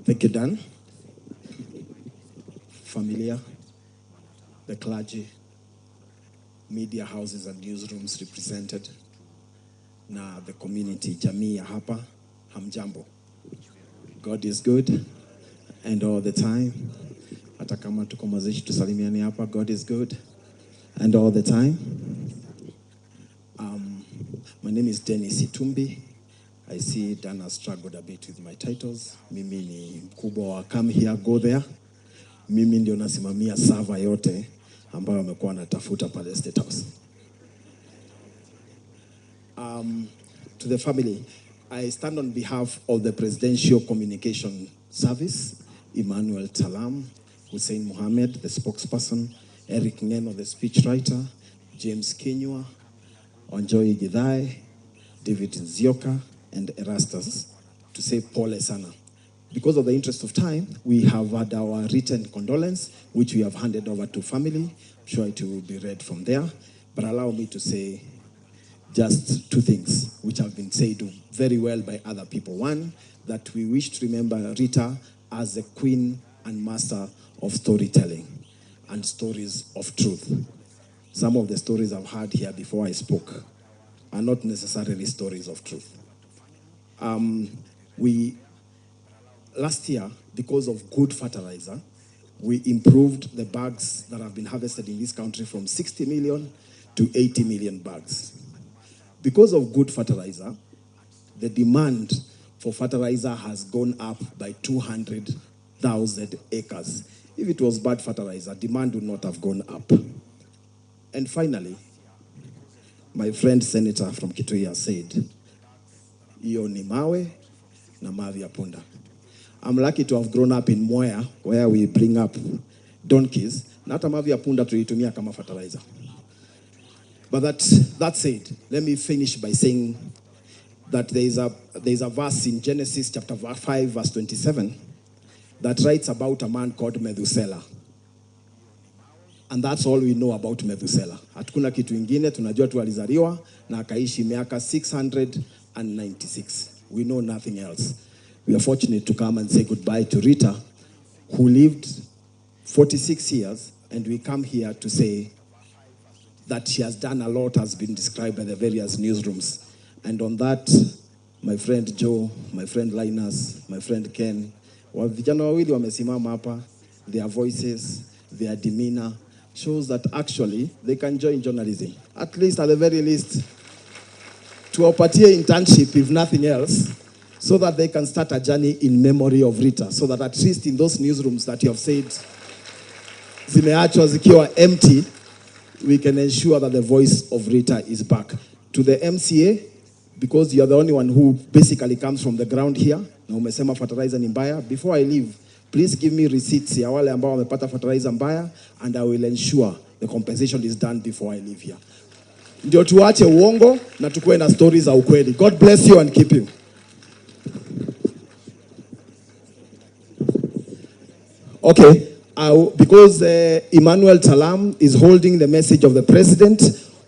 Thank you, Dan. Familia, the clergy, media houses and newsrooms represented, na the community, jamii ya hapa, hamjambo. God is good and all the time. Hata kama tuko mazishi tusalimiane hapa, God is good and all the time. My name is Itumbi. I see Dan has struggled a bit with my titles. Mimi ni mkubwa wa come here, go there. Mimi ndio nasimamia server yote ambayo wamekuwa wanatafuta pale State House. To the family, I stand on behalf of the Presidential Communication Service, Emmanuel Talam, Hussein Mohammed, the spokesperson, Eric Ngeno, the speechwriter, James Kinyua, Onjoy Gidai, David Nzioka, and Erastus, to say pole sana. Because of the interest of time, we have had our written condolence, which we have handed over to family. I'm sure it will be read from there. But allow me to say just two things, which have been said very well by other people. One, that we wish to remember Rita as the queen and master of storytelling and stories of truth. Some of the stories I've heard here before I spoke are not necessarily stories of truth. Last year, because of good fertilizer, we improved the bags that have been harvested in this country from 60 million to 80 million bags. Because of good fertilizer, the demand for fertilizer has gone up by 200,000 acres. If it was bad fertilizer, demand would not have gone up. And finally, my friend Senator from Kitui said, "Iyo ni mawe na mavi ya punda." I'm lucky to have grown up in Moya, where we bring up donkeys. Na hata mavi ya punda tulitumia kama fertilizer. But that said, let me finish by saying that there is a verse in Genesis chapter 5, verse 27, that writes about a man called Methuselah. And that's all we know about Methuselah. Hatukuna kitu ingine, tunajua tu alizaliwa na akaishi miaka 696. We know nothing else. We are fortunate to come and say goodbye to Rita, who lived 46 years, and we come here to say that she has done a lot, has been described by the various newsrooms. And on that, my friend Joe, my friend Linus, my friend Ken, vijana wawili wamesimama hapa, their voices, their demeanor, shows that actually they can join journalism. At least, at the very least, to wapatie internship, if nothing else, so that they can start a journey in memory of Rita, so that at least in those newsrooms that you have said, zimeachwa zikiwa empty, we can ensure that the voice of Rita is back. To the MCA, because you're the only one who basically comes from the ground here, na umesema fertilizer ni mbaya, before I leave, please give me receipts ya wale ambao wamepata fertilizer mbaya, and I will ensure the compensation is done before I leave here. Ndio tuache uongo na tukue na stories za ukweli. God bless you and keep you. Okay, because Emmanuel Talam is holding the message of the president,